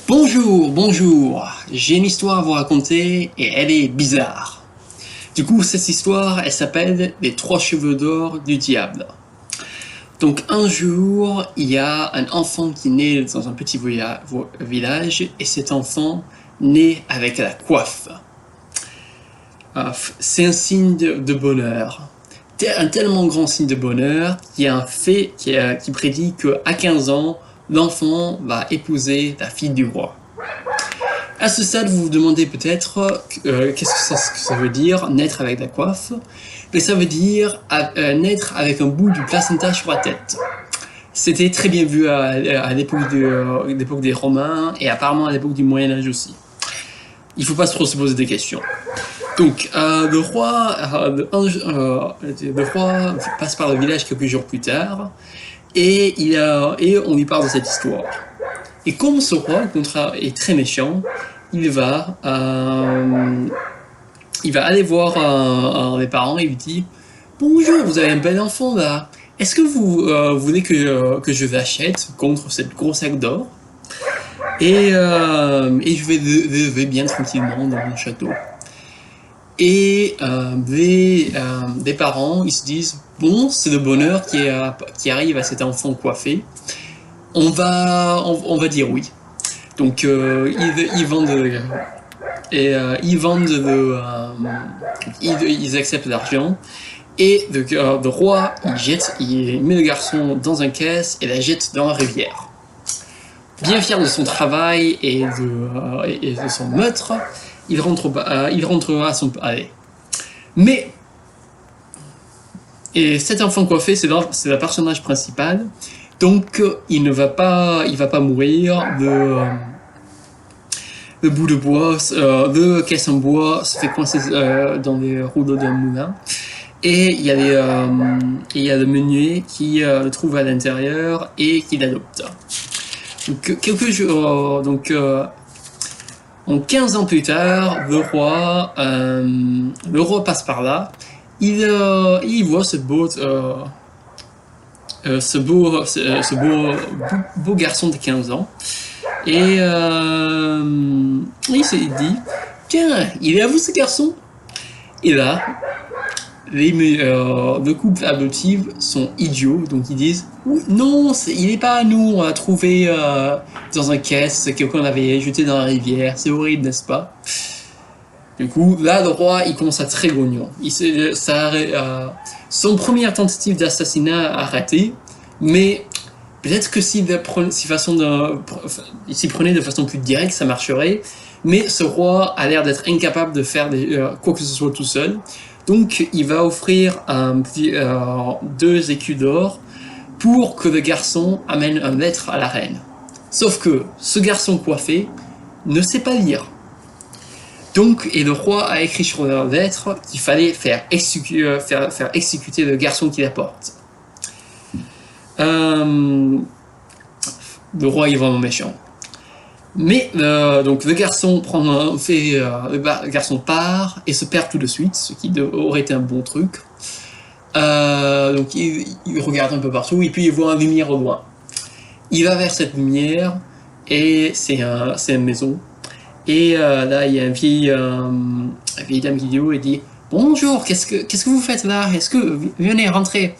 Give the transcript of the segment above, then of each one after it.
Bonjour, bonjour, j'ai une histoire à vous raconter et elle est bizarre. Du coup, cette histoire, elle s'appelle Les 3 cheveux d'or du diable. Donc un jour, il y a un enfant qui naît dans un petit village et cet enfant naît avec la coiffe. C'est un signe de bonheur. Un tellement grand signe de bonheur qu'il y a un fait qui prédit qu'à 15 ans, l'enfant va épouser la fille du roi. À ce stade, vous vous demandez peut-être qu'est-ce que ça veut dire, naître avec la coiffe. Mais ça veut dire naître avec un bout du placenta sur la tête. C'était très bien vu à l'époque des Romains et apparemment à l'époque du Moyen-Âge aussi. Il ne faut pas trop se poser des questions. Donc, le roi passe par le village quelques jours plus tard et on lui parle de cette histoire. Et comme ce roi est très méchant, il va aller voir les parents et lui dit « Bonjour, vous avez un bel enfant là. Est-ce que vous voulez que je l'achète contre cette grosse sac d'or et je vais l'élever bien tranquillement dans mon château. » Et les parents, ils se disent « Bon, c'est le bonheur qui arrive à cet enfant coiffé. On va dire oui. » Donc ils acceptent l'argent et le roi il met le garçon dans une caisse et la jette dans la rivière. Bien fier de son travail et de son meurtre, il rentrera à son palais. Mais cet enfant coiffé, c'est le personnage principal. Donc, il va pas mourir de bout de bois, de caisse en bois se fait coincer dans les rouleaux d'un moulin. Et il y a le meunier qui le trouve à l'intérieur et qui l'adopte. Donc, quelques jours, en 15 ans plus tard, le roi passe par là. Il voit ce beau garçon de 15 ans et il s'est dit tiens, il est à vous ce garçon. Et là le couple adoptif sont idiots, donc ils disent non, il n'est pas à nous, on l'a trouvé dans un caisse, quelqu'un l'avait jeté dans la rivière, c'est horrible, n'est-ce pas? Du coup, là, le roi, il commence à être très grognon. Son première tentative d'assassinat a raté, mais peut-être que s'il s'y prenait de façon plus directe, ça marcherait. Mais ce roi a l'air d'être incapable de faire quoi que ce soit tout seul. Donc, il va offrir 2 écus d'or pour que le garçon amène un lettre à la reine. Sauf que ce garçon coiffé ne sait pas lire. Donc, et le roi a écrit sur la lettre qu'il fallait faire exécuter le garçon qui la porte. Le roi est vraiment méchant. Mais donc le garçon part et se perd tout de suite, ce qui aurait été un bon truc. Donc il regarde un peu partout et puis il voit une lumière au loin. Il va vers cette lumière et c'est une maison. Et là, il y a une vieille dame qui dit « Bonjour, qu'est-ce que vous faites là? Venez, rentrez !»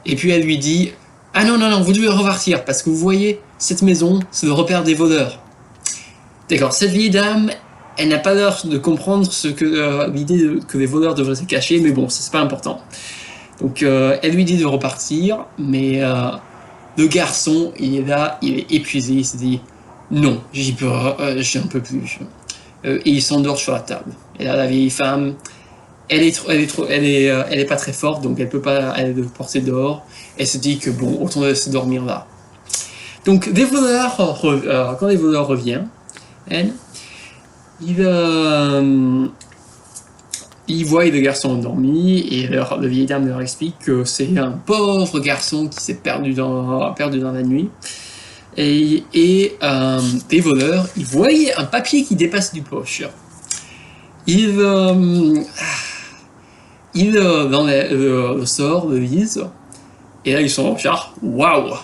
Et puis elle lui dit « Ah non, vous devez repartir, parce que vous voyez, cette maison, c'est le repère des voleurs. » D'accord, cette vieille dame, elle n'a pas l'air de comprendre l'idée que les voleurs devraient se cacher, mais bon, c'est pas important. Donc elle lui dit de repartir, mais le garçon, il est là, il est épuisé, il se dit « Non, j'en peux plus. » Et il s'endort sur la table. Et là, la vieille femme, elle est pas très forte, donc elle peut pas aller le porter dehors. Elle se dit que bon, autant laisser dormir là. Donc, quand les voleurs reviennent, ils voient le garçon endormi et la vieille dame leur explique que c'est un pauvre garçon qui s'est perdu dans la nuit. Et les voleurs, ils voyaient un papier qui dépasse du poche. Dans le sort, le lisent, et là ils sont genre waouh!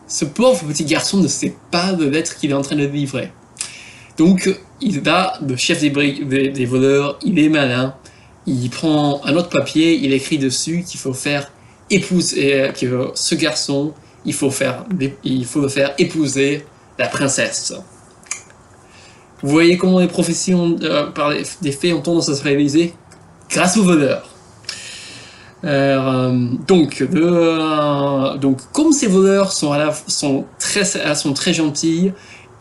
ce pauvre petit garçon ne sait pas de lettre qu'il est en train de livrer. Donc, il va, le chef des voleurs, il est malin, il prend un autre papier, il écrit dessus qu'il faut faire épouser, que ce garçon, il faut le faire épouser la princesse. Vous voyez comment les prophéties par des faits ont tendance à se réaliser grâce aux voleurs. Donc, comme ces voleurs sont très gentils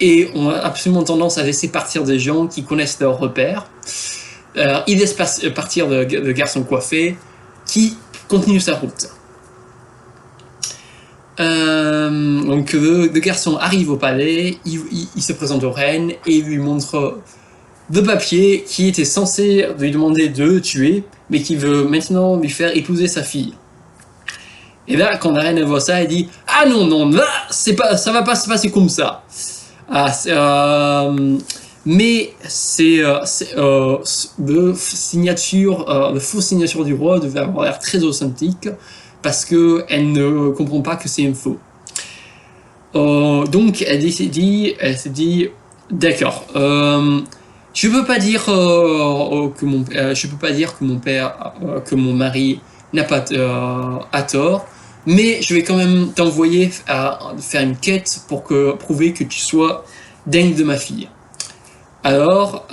et ont absolument tendance à laisser partir des gens qui connaissent leurs repères, ils laissent partir le garçon coiffé qui continue sa route. Donc le garçon arrive au palais, il se présente aux reines et il lui montre le papier qui était censé lui demander de le tuer, mais qui veut maintenant lui faire épouser sa fille. Et là, quand la reine voit ça, elle dit « Ah non, là, ça va pas se passer comme ça. Mais le faux signature du roi devait avoir l'air très authentique parce qu'elle ne comprend pas que c'est un faux. Donc elle s'est dit d'accord. Je peux pas dire que mon mari n'a pas à tort, mais je vais quand même t'envoyer à faire une quête pour prouver que tu sois dingue de ma fille. Alors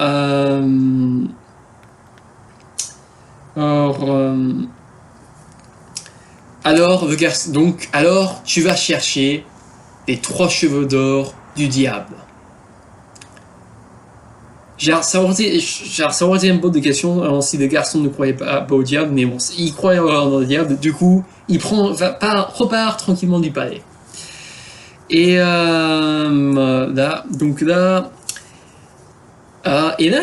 le garçon, donc alors tu vas chercher les 3 cheveux d'or du diable. Ça aurait été une bonne question si le garçon ne croyait pas au diable, mais bon, il croyait dans le diable, du coup, il repart tranquillement du palais. Et là,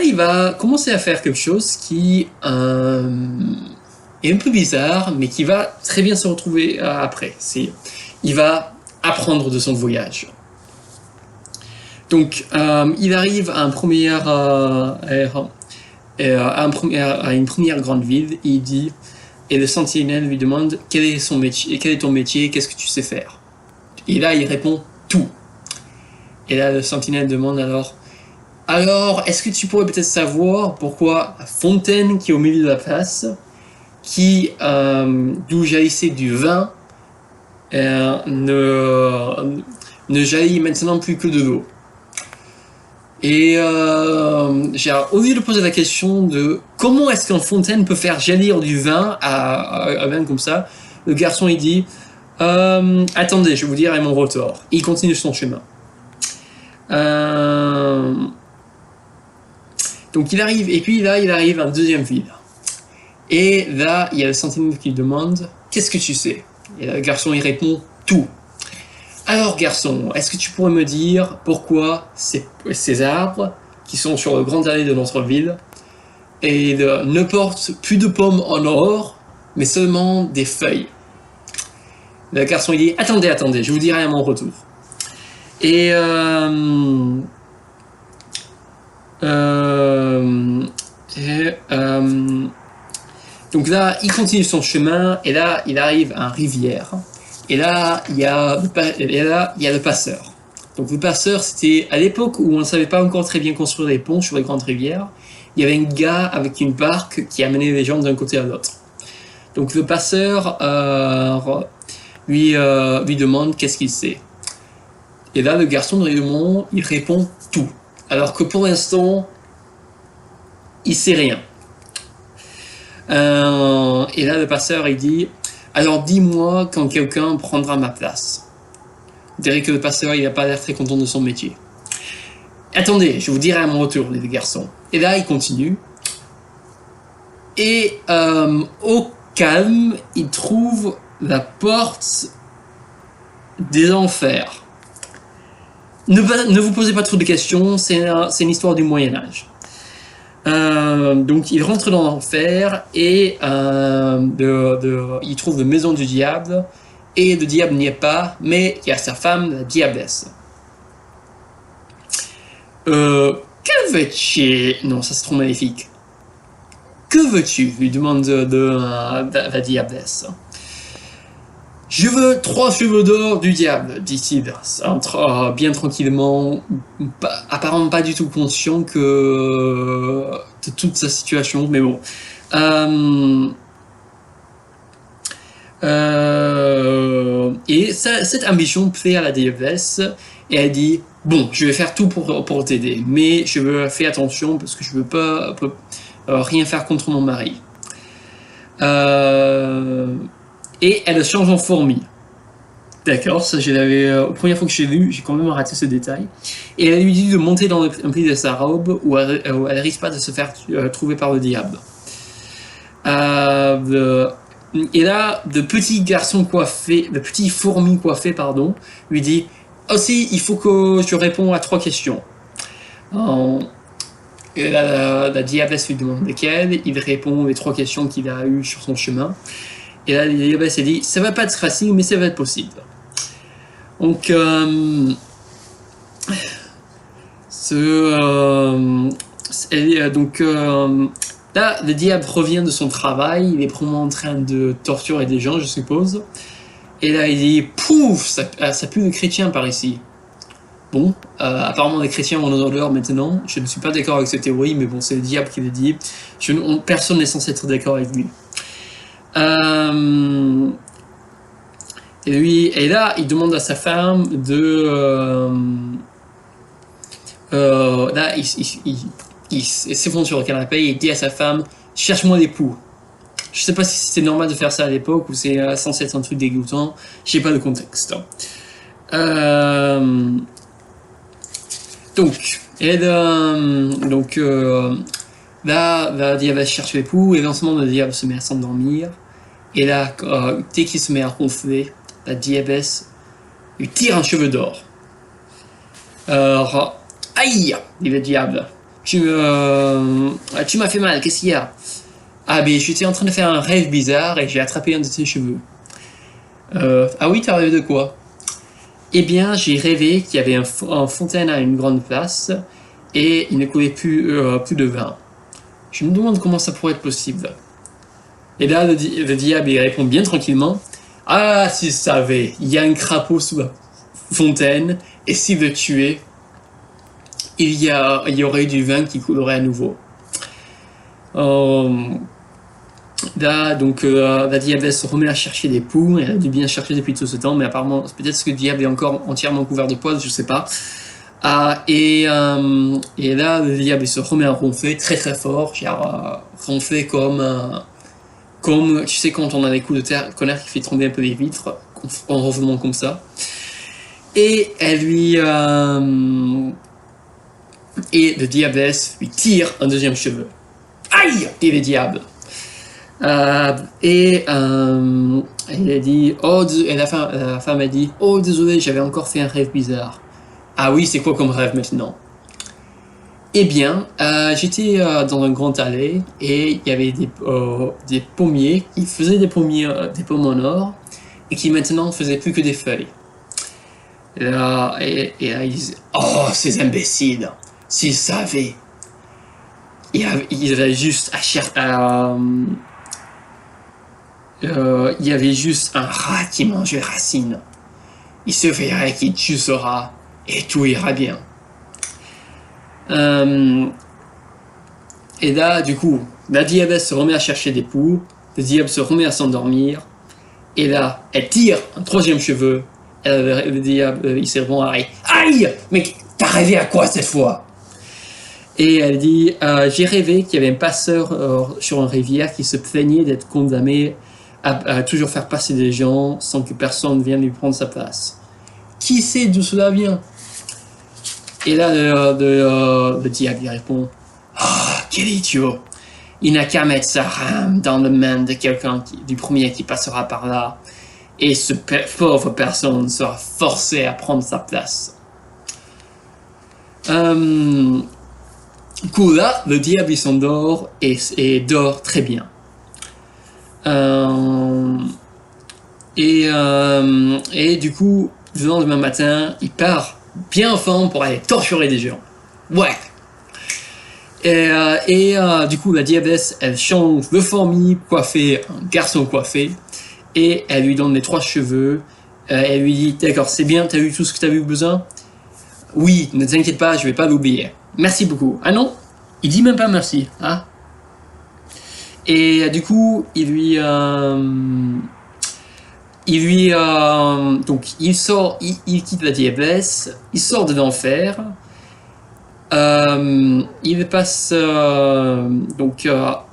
il va commencer à faire quelque chose qui est un peu bizarre, mais qui va très bien se retrouver après. Il va apprendre de son voyage. Donc, il arrive à une première grande ville, et il dit, et le sentinelle lui demande quel est ton métier, qu'est-ce que tu sais faire. Et là, il répond tout. Et là, le sentinelle demande alors, est-ce que tu pourrais peut-être savoir pourquoi la fontaine qui est au milieu de la place, d'où jaillissait du vin, ne jaillit maintenant plus que de l'eau. Et au lieu de poser la question de comment est-ce qu'une fontaine peut faire jaillir du vin à vin comme ça, le garçon il dit attendez, je vais vous dire à mon retour. Il continue son chemin. Donc il arrive, et puis là il arrive à une deuxième ville. Et là il y a le sentinelle qui demande qu'est-ce que tu sais? Et là, le garçon il répond tout. Alors garçon, est-ce que tu pourrais me dire pourquoi ces arbres qui sont sur le grand allée de notre ville ne portent plus de pommes en or, mais seulement des feuilles? Le garçon il dit attendez, je vous dirai à mon retour. Et donc là il continue son chemin et là il arrive à une rivière. Et là, il y a le passeur. Donc le passeur, c'était à l'époque où on ne savait pas encore très bien construire des ponts sur les grandes rivières. Il y avait un gars avec une barque qui amenait les gens d'un côté à l'autre. Donc le passeur lui demande qu'est-ce qu'il sait. Et là, le garçon il répond tout. Alors que pour l'instant, il sait rien. Et là, le passeur, il dit alors dis-moi quand quelqu'un prendra ma place. Vous direz que le passeur, il n'a pas l'air très content de son métier. Attendez, je vous dirai à mon retour, les garçons. Et là, il continue. Et au calme, il trouve la porte des enfers. Ne vous posez pas trop de questions, c'est une histoire du Moyen-Âge. Donc il rentre dans l'enfer et il trouve la maison du diable et le diable n'y est pas, mais il y a sa femme, la diablesse. Que veux-tu? Non, ça c'est trop magnifique. Que veux-tu? Lui demande la diablesse. Je veux 3 cheveux d'or du diable, dit-il, bien tranquillement, apparemment pas du tout conscient de toute sa situation, mais bon. Et cette ambition plaît à la déesse, et elle dit bon, je vais faire tout pour t'aider, mais je veux faire attention parce que je veux pas rien faire contre mon mari. Et elle change en fourmi. D'accord, ça je l'avais. La première fois que j'ai lu, j'ai quand même raté ce détail. Et elle lui dit de monter dans un pli de sa robe où elle risque pas de se faire trouver par le diable. Et là, de petits fourmis coiffées, pardon, lui dit aussi, il faut que je réponde à 3 questions. Et la diablesse lui demande lesquelles, il répond les 3 questions qu'il a eues sur son chemin. Et là, la diablesse dit ça va pas être facile, mais ça va être possible. Donc, là, le diable revient de son travail, il est probablement en train de torturer des gens, je suppose. Et là, il dit pouf, ça pue le chrétien par ici. Bon, apparemment les chrétiens ont l'odeur maintenant. Je ne suis pas d'accord avec cette théorie, mais bon, c'est le diable qui le dit. Personne n'est censé être d'accord avec lui. Et là, il demande à sa femme là, il s'effondre sur le canapé et il dit à sa femme cherche-moi l'époux. Je sais pas si c'était normal de faire ça à l'époque ou c'est censé être un truc dégoûtant. Je sais pas le contexte. Là, la diable cherche l'époux et lentement le diable se met à s'endormir. Et là, dès qu'il se met à ronfler, la diablesse lui tire un cheveu d'or. Aïe, dit le diable. Tu m'as fait mal, qu'est-ce qu'il y a? Ah, mais j'étais en train de faire un rêve bizarre et j'ai attrapé un de tes cheveux. Ah oui, t'as rêvé de quoi? Eh bien, j'ai rêvé qu'il y avait une fontaine à une grande place et il ne coulait plus de vin. Je me demande comment ça pourrait être possible. Et là, le diable il répond bien tranquillement. Ah, s'il savait, il y a un crapaud sous la fontaine et s'il le tuait, il y aurait eu du vin qui coulerait à nouveau. Là, donc, la diablesse se remet à chercher des poux, elle a dû bien chercher depuis tout ce temps, mais apparemment, peut-être que le diable est encore entièrement couvert de poils, je sais pas. Et là, le diable se remet à ronfler très très fort, genre ronfler comme, tu sais, quand on a des coups de tonnerre qui fait tomber un peu les vitres, en ronflement comme ça. Et elle lui... et le diablesse lui tire un deuxième cheveu. Aïe, dit le diable. Elle a dit, et la femme a dit, oh désolé, j'avais encore fait un rêve bizarre. Ah oui, c'est quoi comme rêve maintenant? Eh bien, j'étais dans un grand allée et il y avait des pommiers qui faisaient des pommes en or et qui maintenant faisaient plus que des feuilles. Et là, ils disaient, oh ces imbéciles, s'ils savaient, ils avaient juste il y avait juste un rat qui mangeait racines. Il se verrait qu'il tue ce rat et tout ira bien. Et là, du coup, la diablesse se remet à chercher des poux, le diable se remet à s'endormir, et là, elle tire un troisième cheveu, et le diable, il s'est vraiment arrêté. Aïe! Mais t'as rêvé à quoi cette fois? Et elle dit, j'ai rêvé qu'il y avait un passeur sur une rivière qui se plaignait d'être condamné à toujours faire passer des gens sans que personne vienne lui prendre sa place. Qui sait d'où cela vient? Et là, le diable lui répond, ah, quel idiot! Il n'a qu'à mettre sa rame dans le main de quelqu'un du premier qui passera par là, et ce pauvre personne sera forcé à prendre sa place. Du coup, là, le diable il s'endort et dort très bien. Et du coup, le lendemain matin, il part bien en forme pour aller torturer des gens. Ouais. Du coup, la diablesse, elle change de fourmi coiffée en garçon coiffé. et elle lui donne les 3 cheveux. Elle lui dit, d'accord, c'est bien, t'as eu tout ce que t'as eu besoin? Oui, ne t'inquiète pas, je vais pas l'oublier. Merci beaucoup. Ah non, il dit même pas merci. Hein? Et du coup, donc il sort, il quitte la diablesse, il sort de l'enfer. Il passe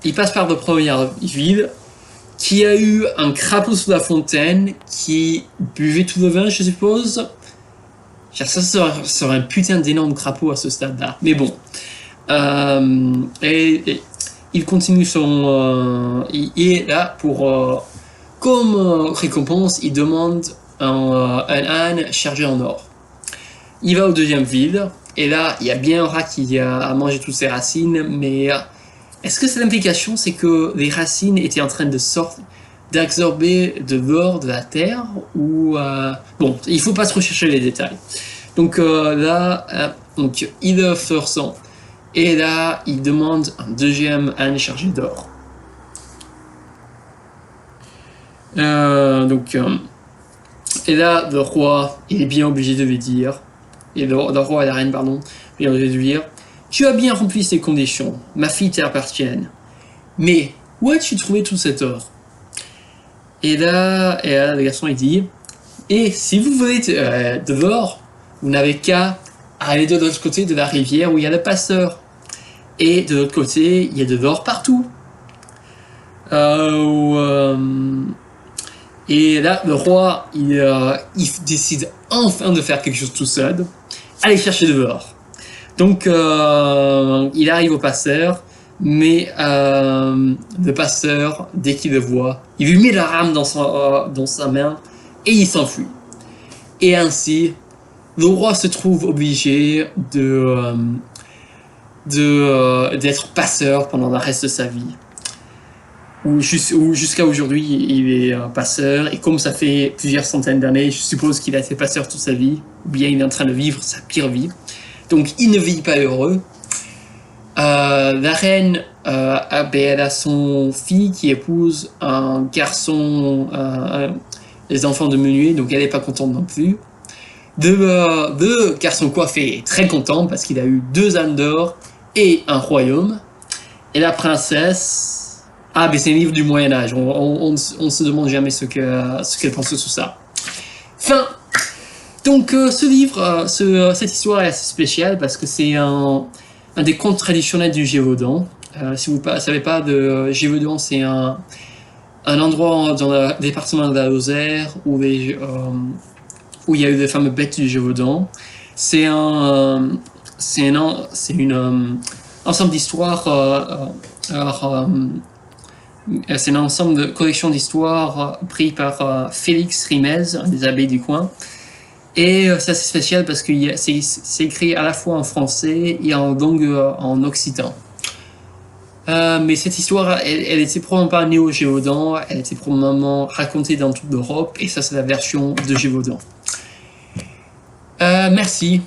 il passe par de première ville qui a eu un crapaud sous la fontaine qui buvait tout le vin, je suppose. Ça serait un putain d'énorme crapaud à ce stade-là. Mais bon. Et il continue il est là pour... comme récompense, il demande un âne chargé en or. Il va au deuxième ville. Et là, il y a bien un rat qui a mangé toutes ses racines. Mais est-ce que cette implication, c'est que les racines étaient en train d'absorber de l'or de la terre ou bon, il faut pas trop chercher les détails. Donc il se ressent. Et là, il demande un deuxième âne chargé d'or. Et là, le roi, il est bien obligé de lui dire, et le roi et la reine, pardon, bien obligé de lui dire, tu as bien rempli ces conditions, ma fille t'appartient. Mais où as-tu trouvé tout cet or? Et là, le garçon, il dit, et si vous voulez de l'or, vous n'avez qu'à aller de l'autre côté de la rivière où il y a le passeur. Et de l'autre côté, il y a de l'or partout. Et là, le roi, il décide enfin de faire quelque chose tout seul. Aller chercher de l'or. Donc, il arrive au passeur. Mais le passeur, dès qu'il le voit, il lui met la rame dans sa main. Et il s'enfuit. Et ainsi, le roi se trouve obligé d'être passeur pendant le reste de sa vie. Ou jusqu'à aujourd'hui, il est passeur. Et comme ça fait plusieurs centaines d'années, je suppose qu'il a été passeur toute sa vie. Ou bien il est en train de vivre sa pire vie. Donc il ne vit pas heureux. La reine, elle a son fille qui épouse un garçon, les enfants de menuet, donc elle n'est pas contente non plus. Le garçon coiffé est très content parce qu'il a eu 2 ânes d'or et un royaume. Et la princesse, mais c'est un livre du Moyen-Âge, on ne se demande jamais ce qu'elle pense de tout ça. Fin. Donc ce livre, cette histoire est assez spéciale parce que c'est un des contes traditionnels du Gévaudan. Si vous ne savez pas, Gévaudan, c'est un endroit dans le département de la Lozère où il y a eu les fameux bêtes du Gévaudan. C'est un ensemble d'histoires. C'est un ensemble de collections d'histoires pris par Félix Rimez, un des abbés du coin. Et c'est assez spécial parce que c'est écrit à la fois en français et en langue en occitan. Mais cette histoire, elle était probablement pas née au Gévaudan, elle était probablement racontée dans toute l'Europe, et ça c'est la version de Gévaudan. Merci,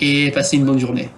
et passez une bonne journée.